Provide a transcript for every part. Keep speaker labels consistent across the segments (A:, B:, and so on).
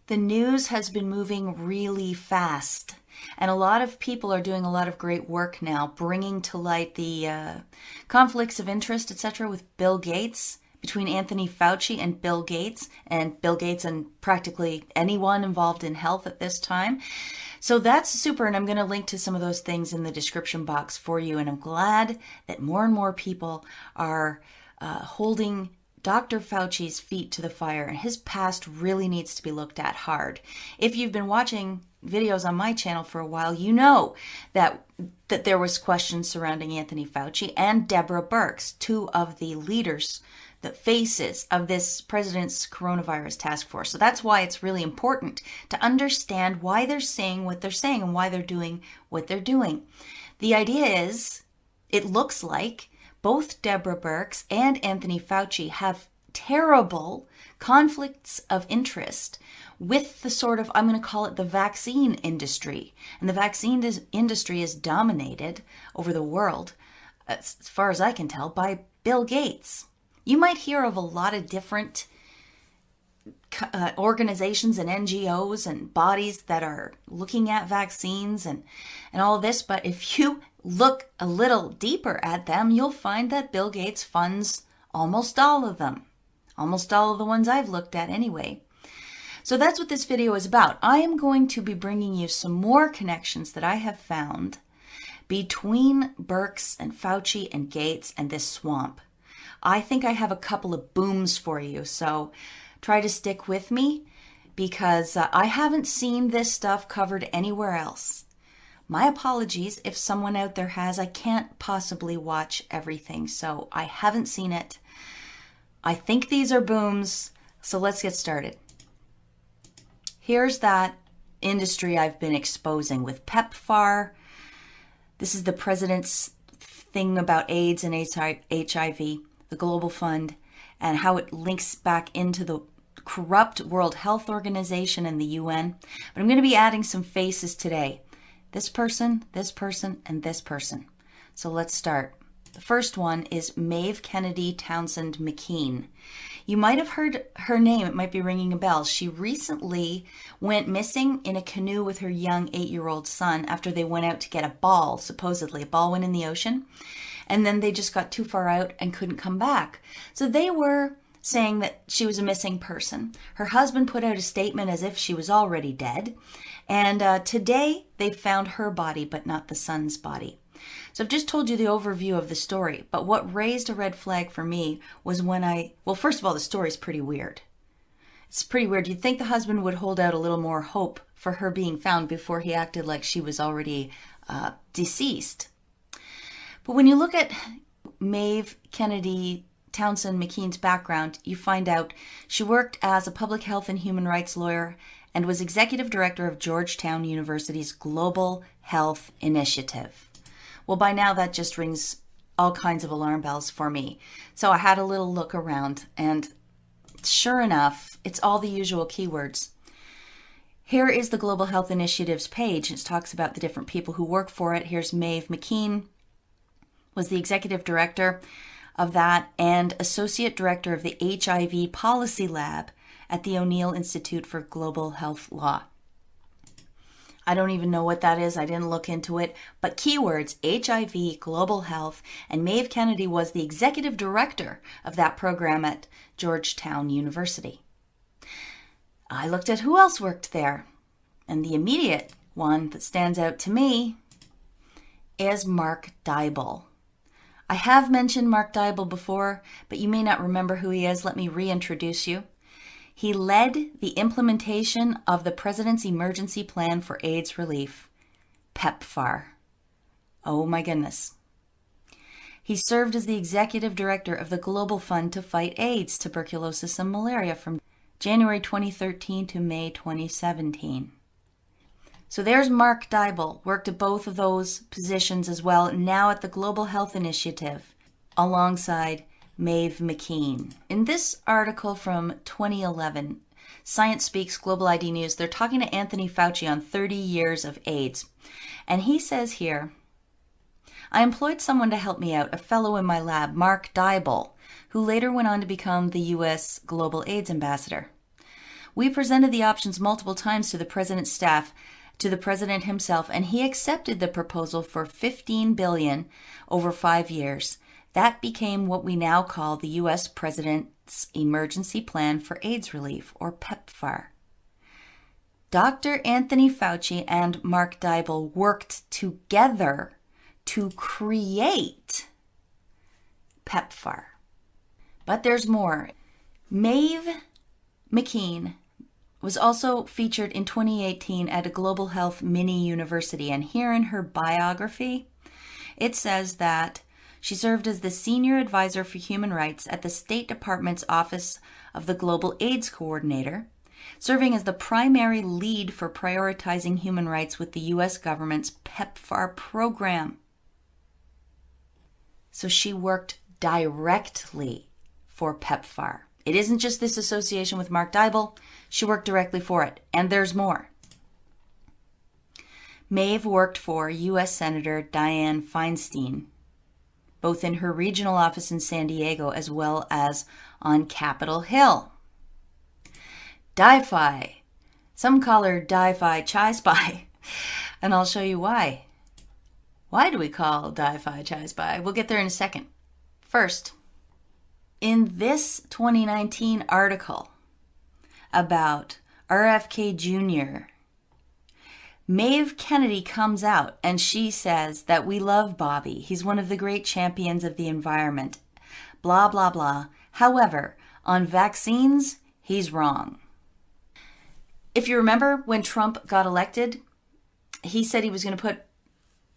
A: The news has been moving really fast, and a lot of people are doing a lot of great work now, bringing to light the conflicts of interest, etc., with Bill Gates, between Anthony Fauci and Bill Gates, and practically anyone involved in health at this time. So that's super, and I'm going to link to some of those things in the description box for you, and I'm glad that more and more people are holding Dr. Fauci's feet to the fire, and his past really needs to be looked at hard. If you've been watching videos on my channel for a while, you know that there was questions surrounding Anthony Fauci and Deborah Birx, two of the leaders, the faces of this president's coronavirus task force. So that's why it's really important to understand why they're saying what they're saying and why they're doing what they're doing. The idea is, it looks like both Deborah Birx and Anthony Fauci have terrible conflicts of interest with the sort of, I'm going to call it the vaccine industry. And the vaccine industry is dominated over the world, as far as I can tell, by Bill Gates. You might hear of a lot of different organizations and NGOs and bodies that are looking at vaccines and all this, but if you look a little deeper at them, you'll find that Bill Gates funds almost all of them. Almost all of the ones I've looked at anyway. So that's what this video is about. I am going to be bringing you some more connections that I have found between Birx and Fauci and Gates and this swamp. I think I have a couple of booms for you, so try to stick with me because I haven't seen this stuff covered anywhere else. My apologies if someone out there has. I can't possibly watch everything, so I haven't seen it. I think these are booms, so let's get started. Here's that industry I've been exposing with PEPFAR. This is the president's thing about AIDS and HIV, the Global Fund, and how it links back into the corrupt World Health Organization and the UN. But I'm going to be adding some faces today. This person, and this person. So let's start. The first one is Maeve Kennedy Townsend McKean. You might have heard her name. It might be ringing a bell. She recently went missing in a canoe with her young 8-year-old son after they went out to get a ball, supposedly. A ball went in the ocean. And then they just got too far out and couldn't come back. So they were saying that she was a missing person. Her husband put out a statement as if she was already dead. And today they found her body, but not the son's body. So I've just told you the overview of the story, but what raised a red flag for me was when well, first of all, the story's pretty weird. It's pretty weird. You'd think the husband would hold out a little more hope for her being found before he acted like she was already deceased. But when you look at Maeve Kennedy Townsend McKean's background, you find out she worked as a public health and human rights lawyer and was executive director of Georgetown University's Global Health Initiative. Well, by now that just rings all kinds of alarm bells for me. So I had a little look around, and sure enough, it's all the usual keywords. Here is the Global Health Initiative's page. It talks about the different people who work for it. Here's Maeve McKean, was the executive director of that and associate director of the HIV Policy Lab at the O'Neill Institute for Global Health Law. I don't even know what that is. I didn't look into it. But keywords, HIV, global health, and Maeve Kennedy was the executive director of that program at Georgetown University. I looked at who else worked there. And the immediate one that stands out to me is Mark Dybul. I have mentioned Mark Dybul before, but you may not remember who he is. Let me reintroduce you. He led the implementation of the President's Emergency Plan for AIDS Relief, PEPFAR. Oh my goodness. He served as the executive director of the Global Fund to fight AIDS, tuberculosis, and malaria from January 2013 to May 2017. So there's Mark Dybul, worked at both of those positions as well, now at the Global Health Initiative, alongside Maeve McKean. In this article from 2011, Science Speaks Global ID News, they're talking to Anthony Fauci on 30 years of AIDS. And he says here, I employed someone to help me out, a fellow in my lab, Mark Dybul, who later went on to become the U.S. Global AIDS Ambassador. We presented the options multiple times to the president's staff, to the president himself, and he accepted the proposal for $15 billion over 5 years. That became what we now call the U.S. President's Emergency Plan for AIDS Relief, or PEPFAR. Dr. Anthony Fauci and Mark Dybul worked together to create PEPFAR. But there's more. Maeve McKean was also featured in 2018 at a Global Health mini university, and here in her biography, it says that she served as the Senior Advisor for Human Rights at the State Department's Office of the Global AIDS Coordinator, serving as the primary lead for prioritizing human rights with the U.S. government's PEPFAR program. So she worked directly for PEPFAR. It isn't just this association with Mark Dybul. She worked directly for it. And there's more. Maeve worked for U.S. Senator Dianne Feinstein, both in her regional office in San Diego as well as on Capitol Hill. Di-Fi. Some call her Di-Fi Chai Spy, and I'll show you why. Why do we call Di-Fi Chai Spy? We'll get there in a second. First, in this 2019 article about RFK Jr., Maeve Kennedy comes out and she says that we love Bobby. He's one of the great champions of the environment. Blah, blah, blah. However, on vaccines, he's wrong. If you remember when Trump got elected, he said he was going to put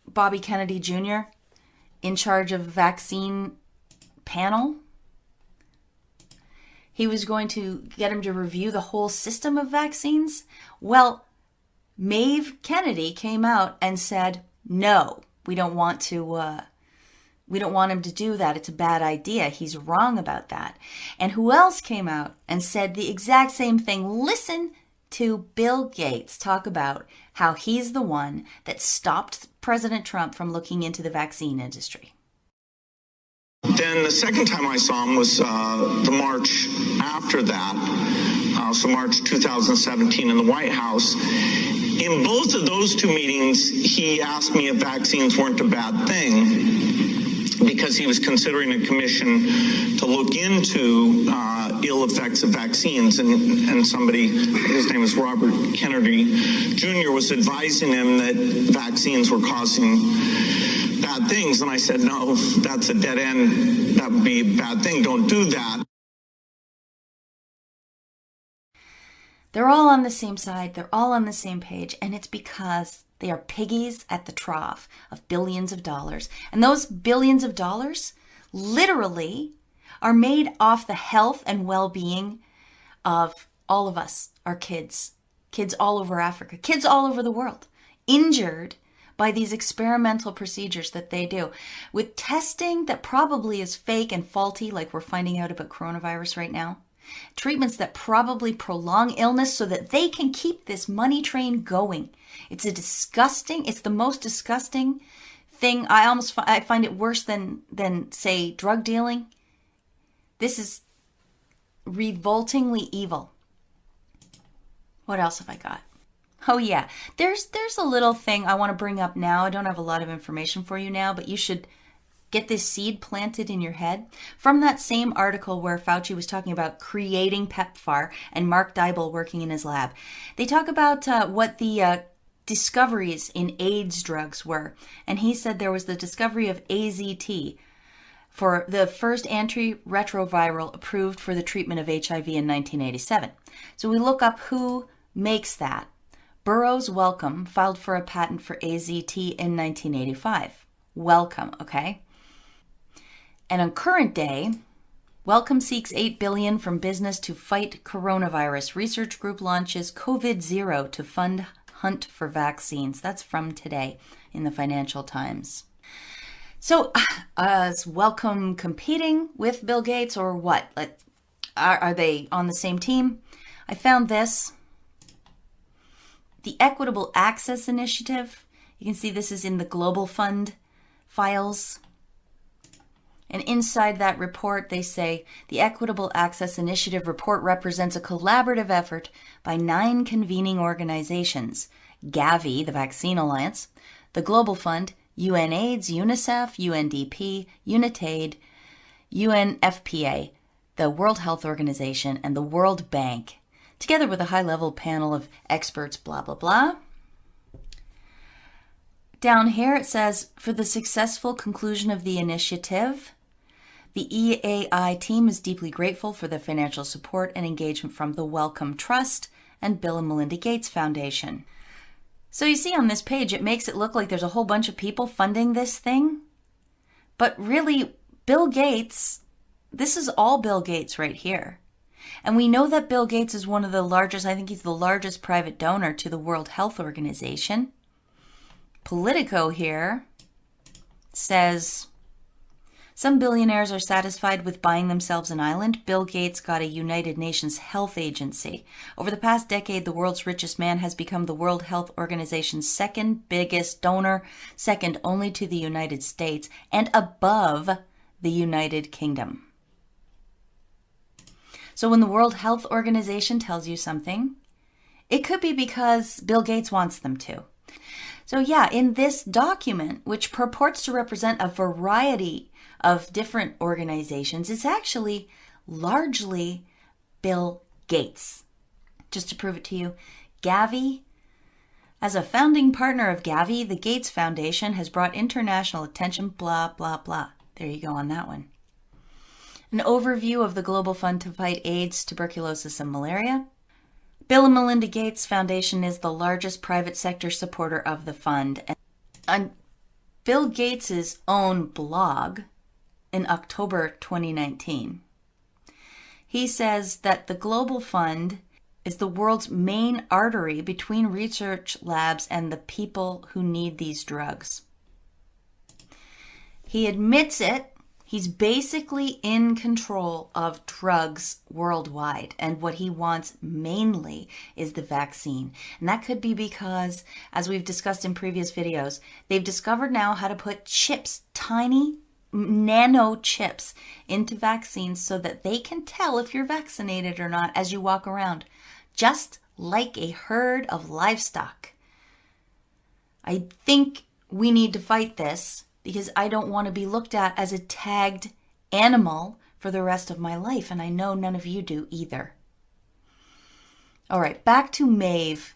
A: Bobby Kennedy Jr. in charge of vaccine panel. He was going to get him to review the whole system of vaccines. Well, Maeve Kennedy came out and said, no, we don't want him to do that. It's a bad idea. He's wrong about that. And who else came out and said the exact same thing? Listen to Bill Gates talk about how he's the one that stopped President Trump from looking into the vaccine industry.
B: Then the second time I saw him was the March after that, so March 2017 in the White House. In both of those two meetings, he asked me if vaccines weren't a bad thing, because he was considering a commission to look into ill effects of vaccines. And somebody, his name is Robert Kennedy Jr., was advising him that vaccines were causing bad things. And I said, no, that's a dead end. That would be a bad thing. Don't do that.
A: They're all on the same side. They're all on the same page. And it's because they are piggies at the trough of billions of dollars. And those billions of dollars literally are made off the health and well-being of all of us, our kids all over Africa, kids all over the world, injured by these experimental procedures that they do with testing that probably is fake and faulty, like we're finding out about coronavirus right now. Treatments that probably prolong illness so that they can keep this money train going. It's the most disgusting thing. I find it worse than say drug dealing. This is revoltingly evil. What else have I got? Oh yeah, there's a little thing I want to bring up now. I don't have a lot of information for you now, but you should get this seed planted in your head. From that same article where Fauci was talking about creating PEPFAR and Mark Dybul working in his lab, they talk about what the discoveries in AIDS drugs were. And he said there was the discovery of AZT, for the first antiretroviral approved for the treatment of HIV in 1987. So we look up who makes that. Burroughs Wellcome filed for a patent for AZT in 1985. Wellcome, okay? And on current day, Wellcome seeks $8 billion from business to fight coronavirus. Research group launches COVID-0 to fund hunt for vaccines. That's from today in the Financial Times. So, is Wellcome competing with Bill Gates or what? Are they on the same team? I found this. The Equitable Access Initiative. You can see this is in the Global Fund files. And inside that report, they say the Equitable Access Initiative report represents a collaborative effort by 9 convening organizations: Gavi, the Vaccine Alliance, the Global Fund, UNAIDS, UNICEF, UNDP, UNITAID, UNFPA, the World Health Organization, and the World Bank, together with a high-level panel of experts, blah, blah, blah. Down here it says, for the successful conclusion of the initiative, the EAI team is deeply grateful for the financial support and engagement from the Wellcome Trust and Bill and Melinda Gates Foundation. So you see on this page, it makes it look like there's a whole bunch of people funding this thing. But really, Bill Gates, this is all Bill Gates right here. And we know that Bill Gates is one of the largest, I think he's the largest private donor to the World Health Organization. Politico here says, some billionaires are satisfied with buying themselves an island. Bill Gates got a United Nations Health Agency. Over the past decade, the world's richest man has become the World Health Organization's second biggest donor, second only to the United States, and above the United Kingdom. So when the World Health Organization tells you something, it could be because Bill Gates wants them to. So yeah, in this document, which purports to represent a variety of different organizations, it's actually largely Bill Gates. Just to prove it to you, Gavi, as a founding partner of Gavi, the Gates Foundation has brought international attention, blah, blah, blah. There you go on that one. An overview of the Global Fund to fight AIDS, tuberculosis, and malaria. Bill and Melinda Gates Foundation is the largest private sector supporter of the fund. And on Bill Gates' own blog in October 2019, he says that the Global Fund is the world's main artery between research labs and the people who need these drugs. He admits it. He's basically in control of drugs worldwide, and what he wants mainly is the vaccine. And that could be because, as we've discussed in previous videos, they've discovered now how to put chips, tiny nano chips, into vaccines so that they can tell if you're vaccinated or not as you walk around, just like a herd of livestock. I think we need to fight this, because I don't want to be looked at as a tagged animal for the rest of my life, and I know none of you do either. All right, back to Maeve.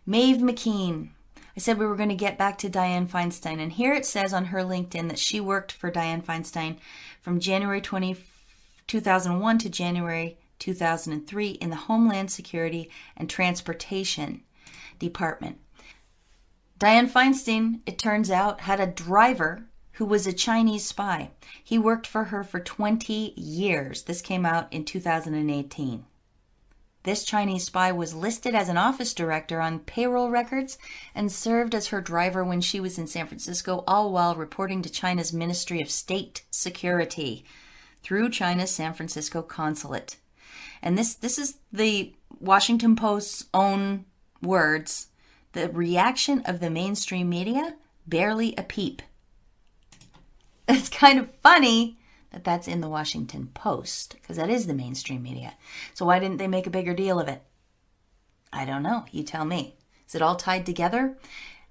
A: Maeve McKean. I said we were going to get back to Dianne Feinstein, and here it says on her LinkedIn that she worked for Dianne Feinstein from January 2001 to January 2003 in the Homeland Security and Transportation Department. Dianne Feinstein, it turns out, had a driver who was a Chinese spy. He worked for her for 20 years. This came out in 2018. This Chinese spy was listed as an office director on payroll records and served as her driver when she was in San Francisco, all while reporting to China's Ministry of State Security through China's San Francisco consulate. And this is the Washington Post's own words. The reaction of the mainstream media, barely a peep. It's kind of funny that that's in the Washington Post, because that is the mainstream media. So why didn't they make a bigger deal of it? I don't know. You tell me. Is it all tied together?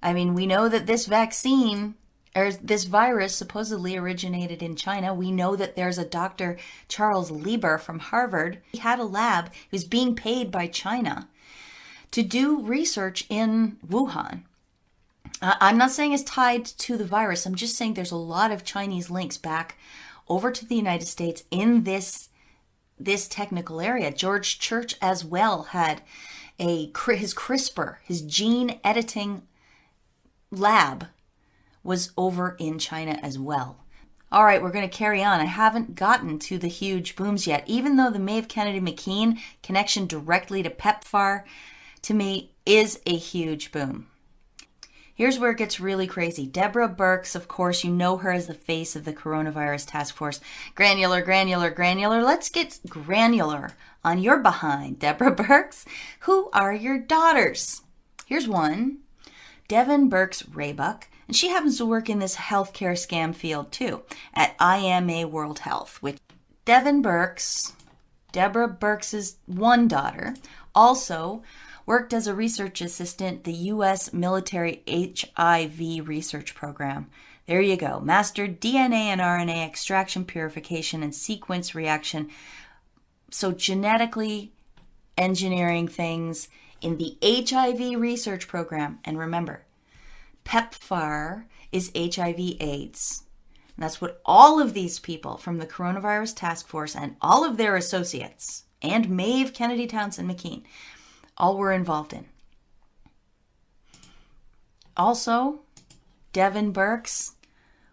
A: I mean, we know that this vaccine, or this virus, supposedly originated in China. We know that there's a Dr. Charles Lieber from Harvard. He had a lab. He was being paid by China to do research in Wuhan. I'm not saying it's tied to the virus. I'm just saying there's a lot of Chinese links back over to the United States in this technical area. George Church as well had his CRISPR, his gene editing lab was over in China as well. All right, we're going to carry on. I haven't gotten to the huge booms yet, even though the Maeve Kennedy McKean connection directly to PEPFAR, to me, is a huge boom. Here's where it gets really crazy. Deborah Birx, of course, you know her as the face of the coronavirus task force. Granular, granular, granular. Let's get granular on your behind, Deborah Birx. Who are your daughters? Here's one. Devin Birx Raybuck, And she happens to work in this healthcare scam field too, at IMA World Health, which Deborah Birx's one daughter, also worked as a research assistant at the U.S. military HIV research program. There you go. Mastered DNA and RNA extraction, purification, and sequence reaction. So genetically engineering things in the HIV research program. And remember, PEPFAR is HIV/AIDS. And that's what all of these people from the Coronavirus Task Force and all of their associates, and Maeve Kennedy Townsend McKean, all were involved in. Also, Devin Birx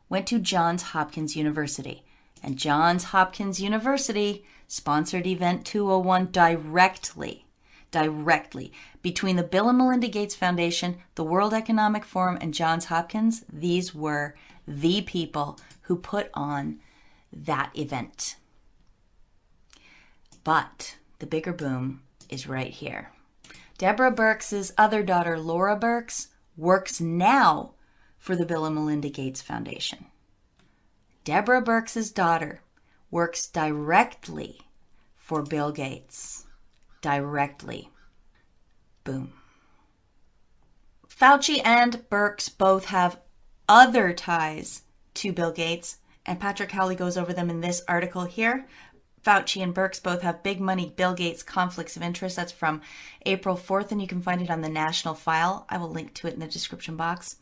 A: went to Johns Hopkins University, and Johns Hopkins University sponsored Event 201 directly between the Bill and Melinda Gates Foundation, the World Economic Forum, and Johns Hopkins. These were the people who put on that event. But the bigger boom is right here. Deborah Birx's other daughter, Laura Birx, works now for the Bill and Melinda Gates Foundation. Deborah Birx's daughter works directly for Bill Gates. Directly. Boom. Fauci and Birx both have other ties to Bill Gates, and Patrick Howley goes over them in this article here. Fauci and Birx both have big money Bill Gates conflicts of interest. That's from April 4th, and you can find it on the National File. I will link to it in the description box.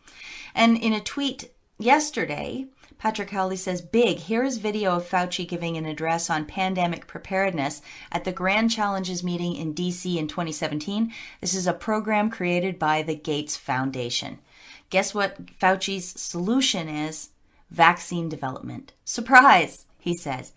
A: And in a tweet yesterday, Patrick Howley says, big, here is video of Fauci giving an address on pandemic preparedness at the Grand Challenges meeting in D.C. in 2017. This is a program created by the Gates Foundation. Guess what Fauci's solution is? Vaccine development. Surprise, he says.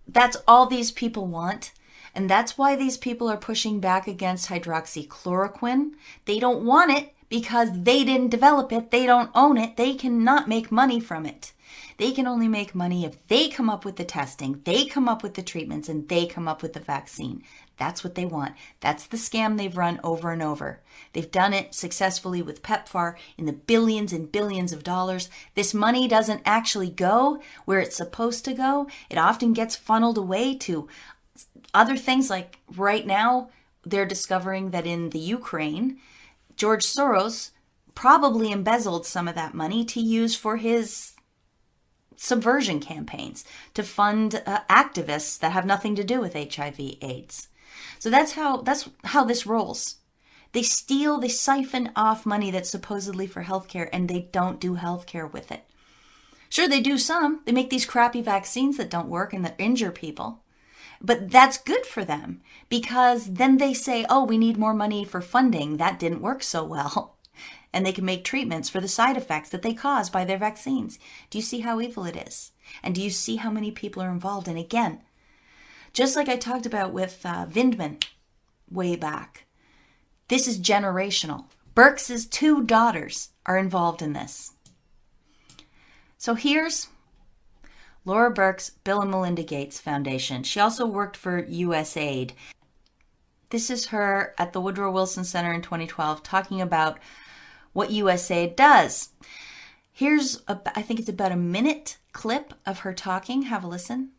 A: That's all these people want. And that's why these people are pushing back against hydroxychloroquine. They don't want it because they didn't develop it. They don't own it. They cannot make money from it. They can only make money if they come up with the testing, they come up with the treatments, and they come up with the vaccine. That's what they want. That's the scam they've run over and over. They've done it successfully with PEPFAR in the billions and billions of dollars. This money doesn't actually go where it's supposed to go. It often gets funneled away to other things, like right now they're discovering that in the Ukraine, George Soros probably embezzled some of that money to use for his subversion campaigns, to fund activists that have nothing to do with HIV/AIDS. So that's how this rolls. They steal, they siphon off money that's supposedly for healthcare, and they don't do healthcare with it. Sure, they do some. They make these crappy vaccines that don't work and that injure people. But that's good for them, because then they say, oh, we need more money for funding. That didn't work so well. And they can make treatments for the side effects that they cause by their vaccines. Do you see how evil it is? And do you see how many people are involved? And again, just like I talked about with Vindman way back, this is generational. Birx's two daughters are involved in this. So here's Laura Birx, Bill and Melinda Gates Foundation. She also worked for USAID. This is her at the Woodrow Wilson Center in 2012 talking about what USAID does. Here's, I think it's about a minute clip of her talking. Have a listen.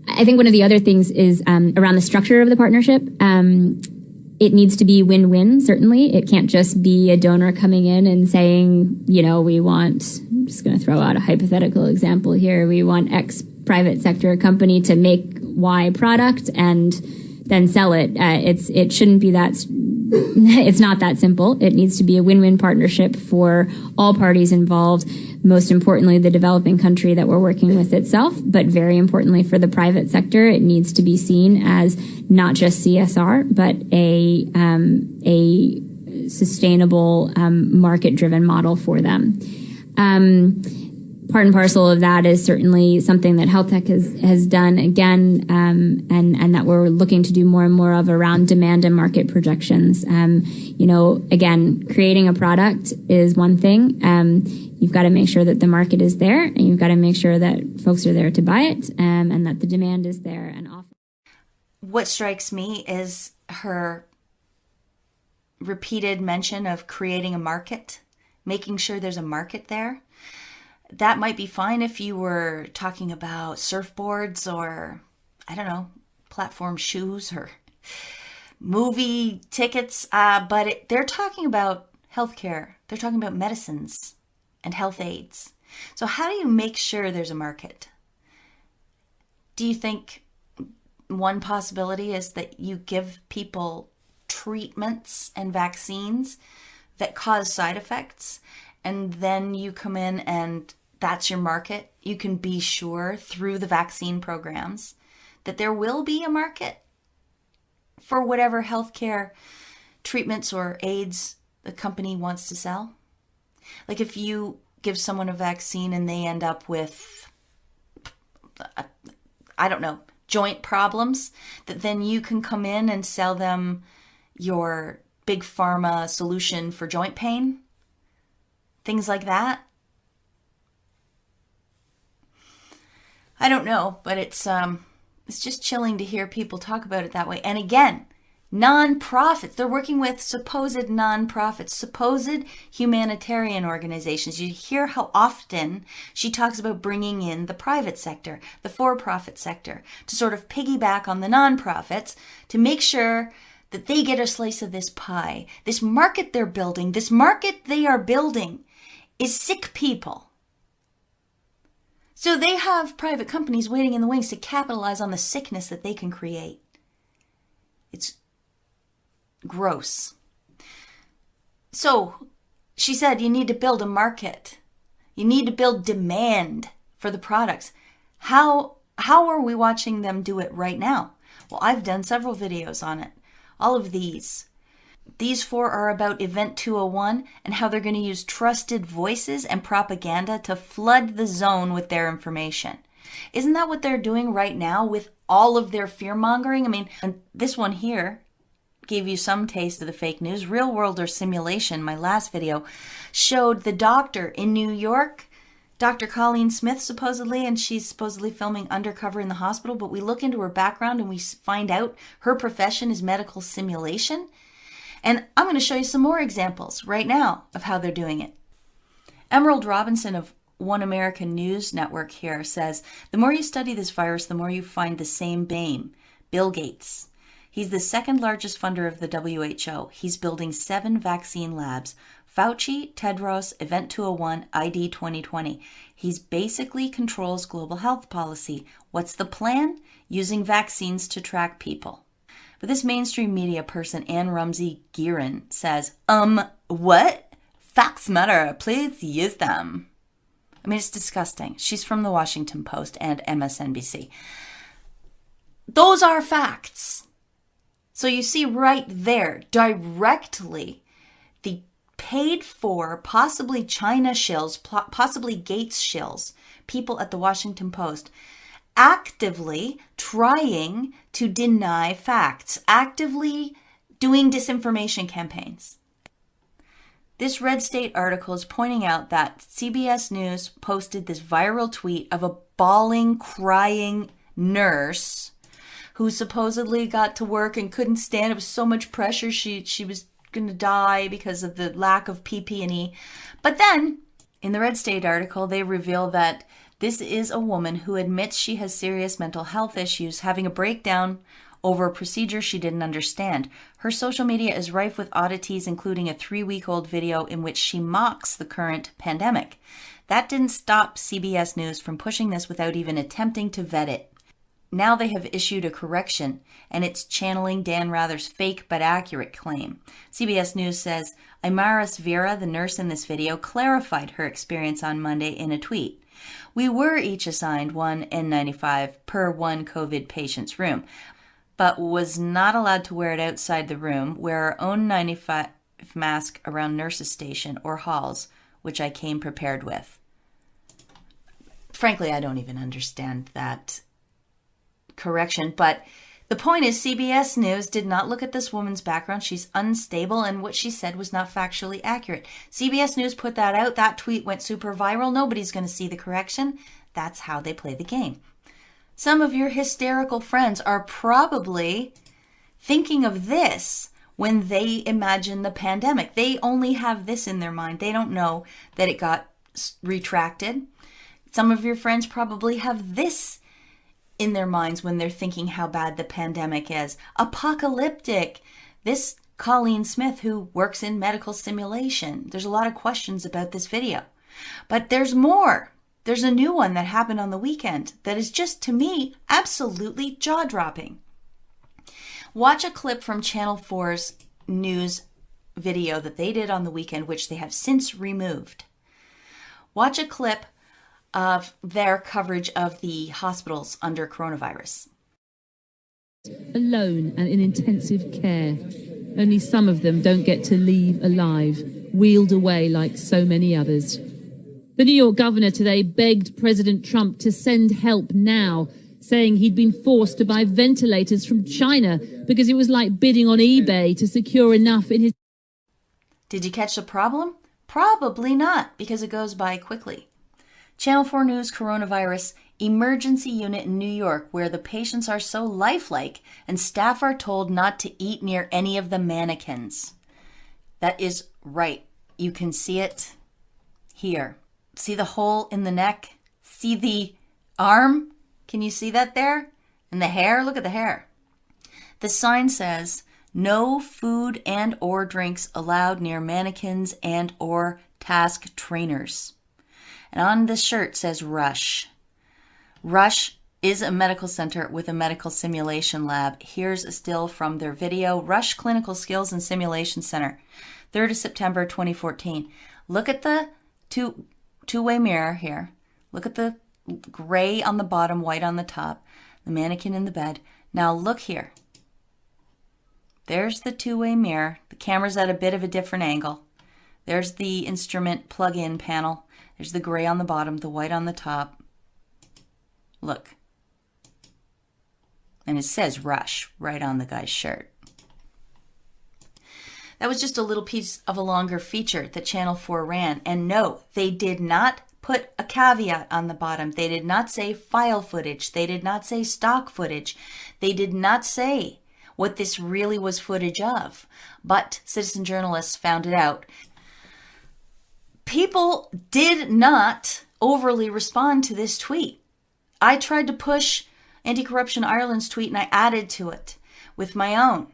C: I think one of the other things is around the structure of the partnership. It needs to be win-win, certainly. It can't just be a donor coming in and saying, you know, we want, I'm just going to throw out a hypothetical example here, we want X private sector company to make Y product and then sell it. It shouldn't be that, it's not that simple. It needs to be a win-win partnership for all parties involved. Most importantly, the developing country that we're working with itself, but very importantly for the private sector, it needs to be seen as not just CSR, but a sustainable, market-driven model for them. Part and parcel of that is certainly something that health tech has done again, and that we're looking to do more and more of around demand and market projections. Again, creating a product is one thing. You've got to make sure that the market is there, and you've got to make sure that folks are there to buy it, and that the demand is there. And often,
A: what strikes me is her repeated mention of creating a market. making sure there's a market there. That might be fine if you were talking about surfboards or, I don't know, platform shoes or movie tickets, but they're talking about healthcare. They're talking about medicines and health aids. So how do you make sure there's a market? Do you think one possibility is that you give people treatments and vaccines that cause side effects, and then you come in and that's your market? You can be sure through the vaccine programs that there will be a market for whatever healthcare treatments or aids the company wants to sell. Like if you give someone a vaccine and they end up with, I don't know, joint problems, that then you can come in and sell them your big pharma solution for joint pain, things like that. I don't know, but it's just chilling to hear people talk about it that way. And again, non-profits. They're working with supposed non-profits, supposed humanitarian organizations. You hear how often she talks about bringing in the private sector, the for-profit sector, to sort of piggyback on the non-profits to make sure that they get a slice of this pie. This market they're building, this market they are building is sick people. So they have private companies waiting in the wings to capitalize on the sickness that they can create. It's gross. So she said you need to build a market. You need to build demand for the products. How are we watching them do it right now? Well, I've done several videos on it. All of these. These 4 are about Event 201 and how they're going to use trusted voices and propaganda to flood the zone with their information. Isn't that what they're doing right now with all of their fear-mongering? I mean, and this one here gave you some taste of the fake news. Real world or simulation, my last video, showed the doctor in New York, Dr. Colleen Smith supposedly, and she's supposedly filming undercover in the hospital, but we look into her background and we find out her profession is medical simulation. And I'm going to show you some more examples right now of how they're doing it. Emerald Robinson of One American News Network here says, the more you study this virus, the more you find the same BAME, Bill Gates. He's the second largest funder of the WHO. He's building 7 vaccine labs. Fauci, Tedros, Event 201, ID 2020. He's basically controls global health policy. What's the plan? Using vaccines to track people. But this mainstream media person, Ann Rumsey Gearin, says, what? Facts matter. Please use them. I mean, it's disgusting. She's from the Washington Post and MSNBC. Those are facts. So you see right there, directly, the paid for, possibly China shills, possibly Gates shills, people at the Washington Post, actively trying to deny facts, actively doing disinformation campaigns. This Red State article is pointing out that CBS News posted this viral tweet of a bawling, crying nurse who supposedly got to work and couldn't stand. It was so much pressure. She was going to die because of the lack of PPE. But then, in the Red State article, they reveal that this is a woman who admits she has serious mental health issues, having a breakdown over a procedure she didn't understand. Her social media is rife with oddities, including a 3-week-old video in which she mocks the current pandemic. That didn't stop CBS News from pushing this without even attempting to vet it. Now they have issued a correction, and it's channeling Dan Rather's fake but accurate claim. CBS News says, Imaris Vera, the nurse in this video, clarified her experience on Monday in a tweet. We were each assigned one N95 per one COVID patient's room, but was not allowed to wear it outside the room, wear our own 95 mask around nurses' station or halls, which I came prepared with. Frankly, I don't even understand that correction, but the point is CBS News did not look at this woman's background. She's unstable, and what she said was not factually accurate. CBS News put that out. That tweet went super viral. Nobody's going to see the correction. That's how they play the game. Some of your hysterical friends are probably thinking of this when they imagine the pandemic. They only have this in their mind. They don't know that it got retracted. Some of your friends probably have this in their minds when they're thinking how bad the pandemic is. Apocalyptic. This Colleen Smith, who works in medical simulation. There's a lot of questions about this video. But there's more. There's a new one that happened on the weekend that is just, to me, absolutely jaw-dropping. Watch a clip from Channel 4's news video that they did on the weekend, which they have since removed. Watch a clip of their coverage of the hospitals under coronavirus.
D: Alone and in intensive care. Only some of them don't get to leave alive, wheeled away like so many others. The New York governor today begged President Trump to send help now, saying he'd been forced to buy ventilators from China because it was like bidding on eBay to secure enough in his...
A: Did you catch the problem? Probably not, because it goes by quickly. Channel 4 News coronavirus emergency unit in New York, where the patients are so lifelike and staff are told not to eat near any of the mannequins. That is right. You can see it here. See the hole in the neck? See the arm? Can you see that there? And the hair? Look at the hair. The sign says, no food and or drinks allowed near mannequins and or task trainers. And on this shirt says Rush. Rush is a medical center with a medical simulation lab. Here's a still from their video. Rush Clinical Skills and Simulation Center, 3rd of September 2014. Look at the two-way mirror here. Look at the gray on the bottom, white on the top, the mannequin in the bed. Now look here. There's the two-way mirror. The camera's at a bit of a different angle. There's the instrument plug-in panel. There's the gray on the bottom, the white on the top. Look. And it says Rush right on the guy's shirt. That was just a little piece of a longer feature that Channel 4 ran. And no, they did not put a caveat on the bottom. They did not say file footage. They did not say stock footage. They did not say what this really was footage of. But citizen journalists found it out. People did not overly respond to this tweet. I tried to push Anti-Corruption Ireland's tweet and I added to it with my own.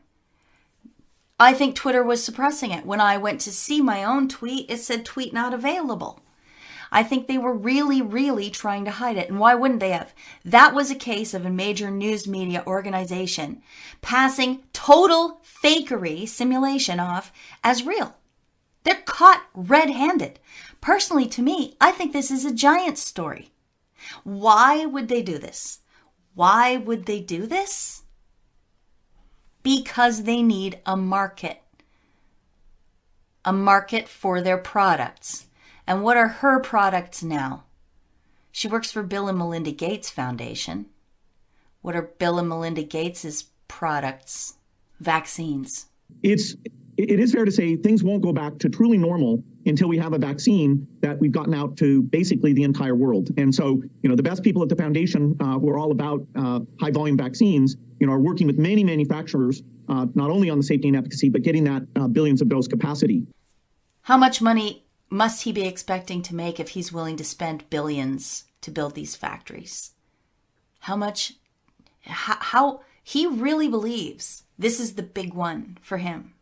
A: I think Twitter was suppressing it. When I went to see my own tweet, it said tweet not available. I think they were really, really trying to hide it. And why wouldn't they have? That was a case of a major news media organization passing total fakery simulation off as real. They're caught red-handed. Personally, to me, I think this is a giant story. Why would they do this? Why would they do this? Because they need a market for their products. And what are her products now? She works for Bill and Melinda Gates Foundation. What are Bill and Melinda Gates' products? Vaccines.
E: It is fair to say things won't go back to truly normal until we have a vaccine that we've gotten out to basically the entire world. And so, the best people at the foundation who are all about high volume vaccines, are working with many manufacturers, not only on the safety and efficacy, but getting that billions of dose capacity. How
A: much money must he be expecting to make if he's willing to spend billions to build these factories? How he really believes this is the big one for him.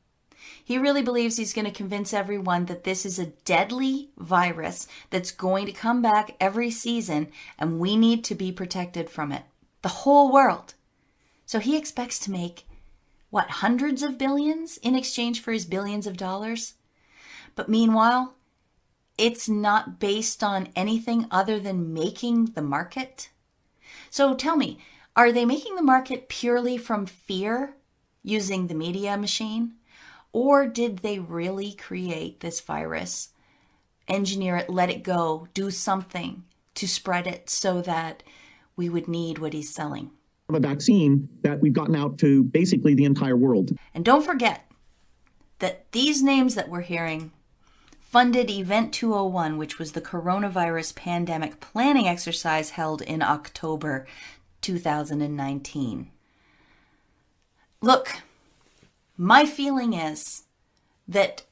A: He really believes he's going to convince everyone that this is a deadly virus that's going to come back every season and we need to be protected from it. The whole world. So he expects to make, hundreds of billions in exchange for his billions of dollars? But meanwhile, it's not based on anything other than making the market. So tell me, are they making the market purely from fear using the media machine? Or did they really create this virus, engineer it, let it go, do something to spread it so that we would need what he's selling?
E: A vaccine that we've gotten out to basically the entire world.
A: And don't forget that these names that we're hearing funded Event 201, which was the coronavirus pandemic planning exercise held in October 2019. Look, My feeling is that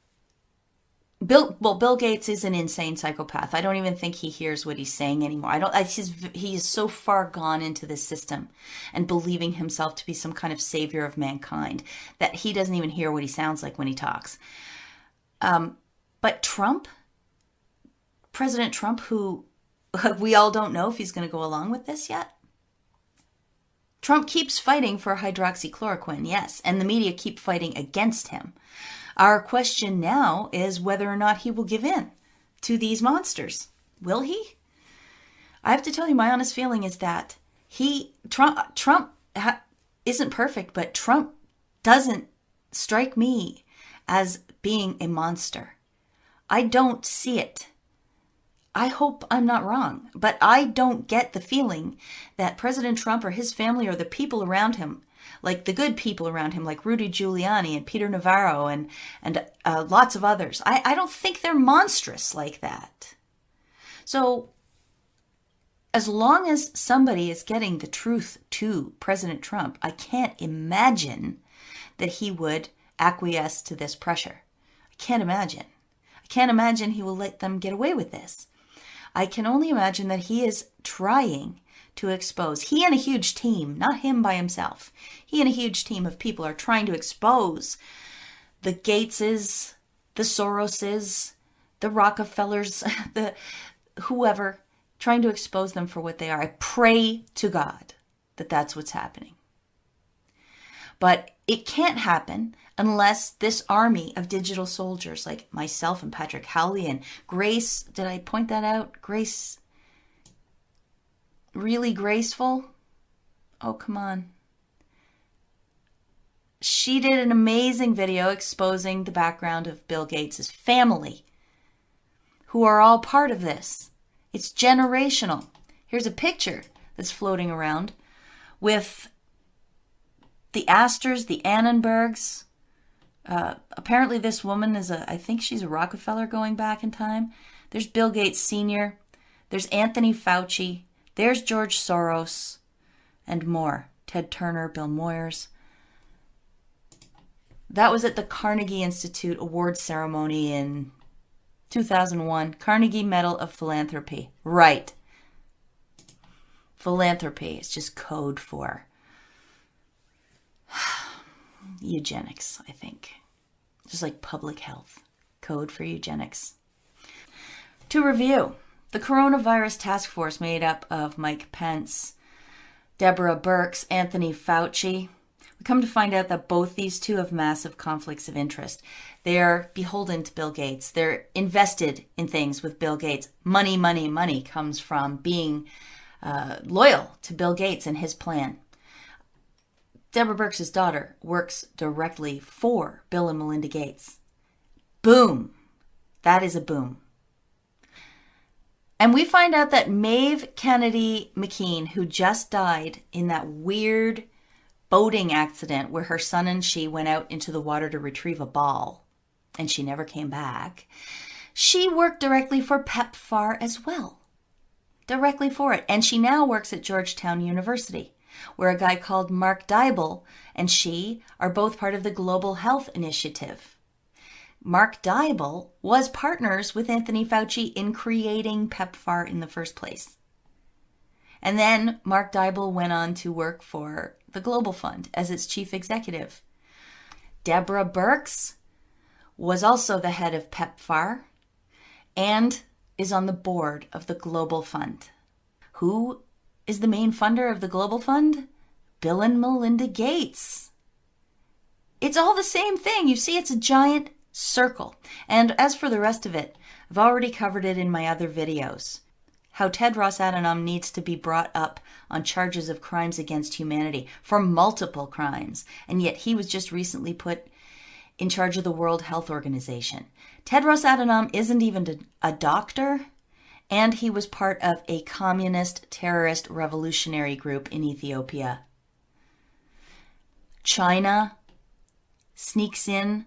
A: Bill Gates is an insane psychopath. I don't even think he hears what he's saying anymore. He is so far gone into this system and believing himself to be some kind of savior of mankind that he doesn't even hear what he sounds like when he talks. But Trump, President Trump, who we all don't know if he's going to go along with this yet. Trump keeps fighting for hydroxychloroquine, yes, and the media keep fighting against him. Our question now is whether or not he will give in to these monsters. Will he? I have to tell you, my honest feeling is that Trump isn't perfect, but Trump doesn't strike me as being a monster. I don't see it. I hope I'm not wrong, but I don't get the feeling that President Trump or his family or the people around him, like the good people around him, like Rudy Giuliani and Peter Navarro and lots of others, I don't think they're monstrous like that. So as long as somebody is getting the truth to President Trump, I can't imagine that he would acquiesce to this pressure. I can't imagine. I can't imagine he will let them get away with this. I can only imagine that he is trying to expose. He and a huge team, not him by himself. He and a huge team of people are trying to expose the Gateses, the Soroses, the Rockefellers, the whoever, trying to expose them for what they are. I pray to God that that's what's happening. But it can't happen unless this army of digital soldiers like myself and Patrick Howley and Grace, did I point that out? Grace, really graceful? Oh, come on. She did an amazing video exposing the background of Bill Gates' family, who are all part of this. It's generational. Here's a picture that's floating around with the Astors, the Annenbergs. Apparently this woman is I think she's a Rockefeller going back in time. There's Bill Gates Sr., there's Anthony Fauci, there's George Soros, and more. Ted Turner, Bill Moyers. That was at the Carnegie Institute Awards ceremony in 2001. Carnegie Medal of Philanthropy. Right. Philanthropy is just code for eugenics, I think. Just like public health. Code for eugenics. To review, the coronavirus task force made up of Mike Pence, Deborah Birx, Anthony Fauci. We come to find out that both these two have massive conflicts of interest. They're beholden to Bill Gates. They're invested in things with Bill Gates. Money, money, money comes from being loyal to Bill Gates and his plan. Deborah Birx's daughter works directly for Bill and Melinda Gates. Boom. That is a boom. And we find out that Maeve Kennedy McKean, who just died in that weird boating accident where her son and she went out into the water to retrieve a ball, and she never came back, she worked directly for PEPFAR as well. Directly for it. And she now works at Georgetown University, where a guy called Mark Dybul and she are both part of the Global Health Initiative. Mark Dybul was partners with Anthony Fauci in creating PEPFAR in the first place. And then Mark Dybul went on to work for the Global Fund as its chief executive. Deborah Birx was also the head of PEPFAR and is on the board of the Global Fund. Who is the main funder of the Global Fund? Bill and Melinda Gates. It's all the same thing. You see, it's a giant circle. And as for the rest of it, I've already covered it in my other videos. How Tedros Adhanom needs to be brought up on charges of crimes against humanity for multiple crimes. And yet he was just recently put in charge of the World Health Organization. Tedros Adhanom isn't even a doctor, and he was part of a communist terrorist revolutionary group in Ethiopia. China sneaks in,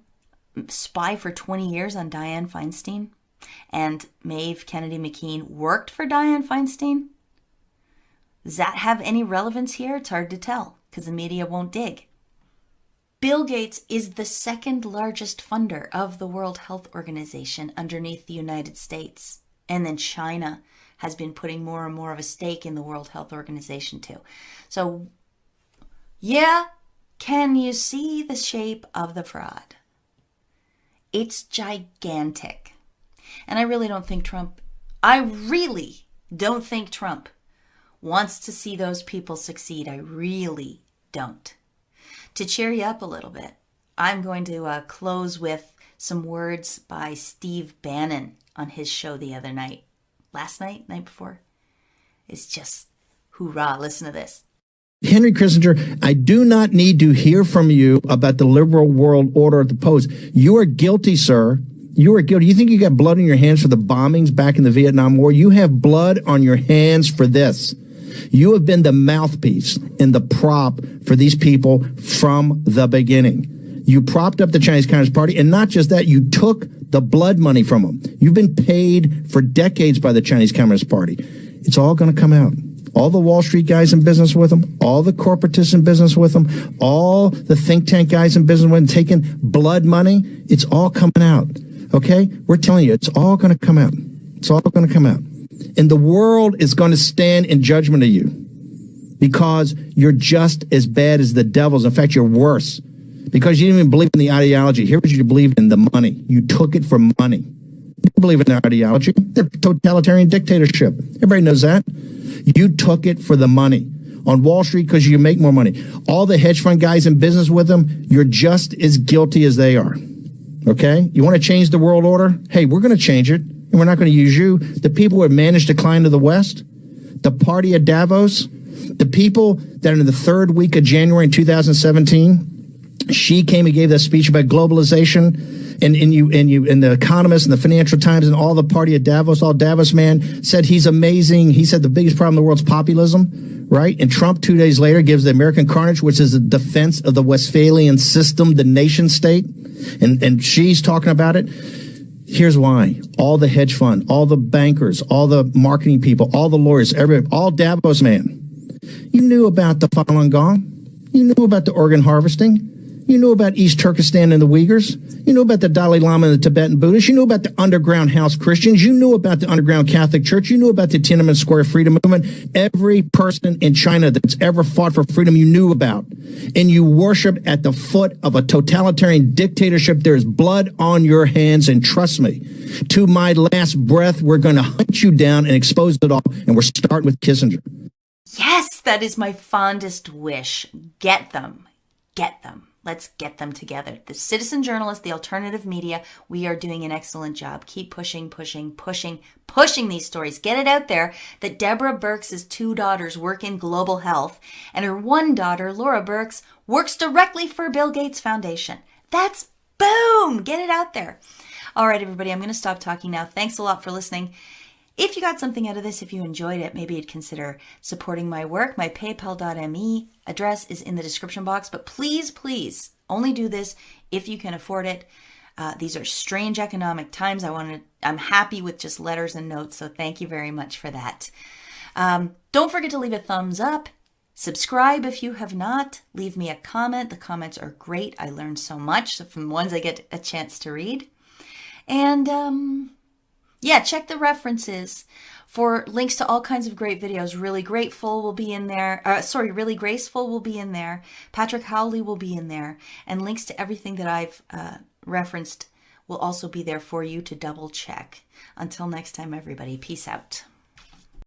A: spy for 20 years on Dianne Feinstein, and Maeve Kennedy McKean worked for Dianne Feinstein. Does that have any relevance here? It's hard to tell because the media won't dig. Bill Gates is the second largest funder of the World Health Organization underneath the United States. And then China has been putting more and more of a stake in the World Health Organization too. So, yeah, can you see the shape of the fraud? It's gigantic. And I really don't think Trump wants to see those people succeed. I really don't. To cheer you up a little bit, I'm going to close with some words by Steve Bannon on his show the other night. Night before. It's just hoorah. Listen to this.
F: Henry Kissinger, I do not need to hear from you about the liberal world order at the post. You are guilty, sir. You are guilty. You think you got blood on your hands for the bombings back in the Vietnam War? You have blood on your hands for this. You have been the mouthpiece and the prop for these people from the beginning. You propped up the Chinese Communist Party, and not just that, you took the blood money from them. You've been paid for decades by the Chinese Communist Party. It's all going to come out. All the Wall Street guys in business with them, all the corporatists in business with them, all the think tank guys in business with them, taking blood money, it's all coming out. Okay? We're telling you, it's all going to come out. It's all going to come out. And the world is going to stand in judgment of you because you're just as bad as the devils. In fact, you're worse because you didn't even believe in the ideology. Here's what you believed in: the money. You took it for money. You don't believe in their ideology. They're totalitarian dictatorship. Everybody knows that. You took it for the money. On Wall Street because you make more money. All the hedge fund guys in business with them, you're just as guilty as they are. Okay? You want to change the world order? Hey, we're going to change it. And we're not going to use you. The people who have managed to climb to the West, the party of Davos, the people that in the third week of January in 2017, she came and gave that speech about globalization, and the Economist and the Financial Times and all the party of Davos, all Davos man said he's amazing. He said the biggest problem in the world's populism, right? And Trump 2 days later gives the American carnage, which is a defense of the Westphalian system, the nation state, and she's talking about it. Here's why. All the hedge fund, all the bankers, all the marketing people, all the lawyers, everybody, all Davos man. You knew about the Falun Gong. You knew about the organ harvesting. You knew about East Turkestan and the Uyghurs. You knew about the Dalai Lama and the Tibetan Buddhists. You knew about the underground house Christians. You knew about the underground Catholic Church. You knew about the Tiananmen Square freedom movement. Every person in China that's ever fought for freedom you knew about. And you worship at the foot of a totalitarian dictatorship. There is blood on your hands, and trust me, to my last breath, we're going to hunt you down and expose it all. And we're starting with Kissinger.
A: Yes, that is my fondest wish. Get them. Get them. Let's get them together. The citizen journalist, the alternative media, we are doing an excellent job. Keep pushing these stories. Get it out there that Deborah Birx's 2 daughters work in global health, and her 1 daughter, Laura Birx, works directly for Bill Gates Foundation. That's boom! Get it out there. All right, everybody, I'm going to stop talking now. Thanks a lot for listening. If you got something out of this, if you enjoyed it, maybe you'd consider supporting my work. My paypal.me address is in the description box, but please, please only do this if you can afford it. These are strange economic times. I'm happy with just letters and notes, so thank you very much for that. Don't forget to leave a thumbs up. Subscribe if you have not. Leave me a comment. The comments are great. I learned so much from the ones I get a chance to read. And yeah, check the references for links to all kinds of great videos. Really Grateful will be in there. Really Graceful will be in there. Patrick Howley will be in there. And links to everything that I've referenced will also be there for you to double check. Until next time, everybody, peace out.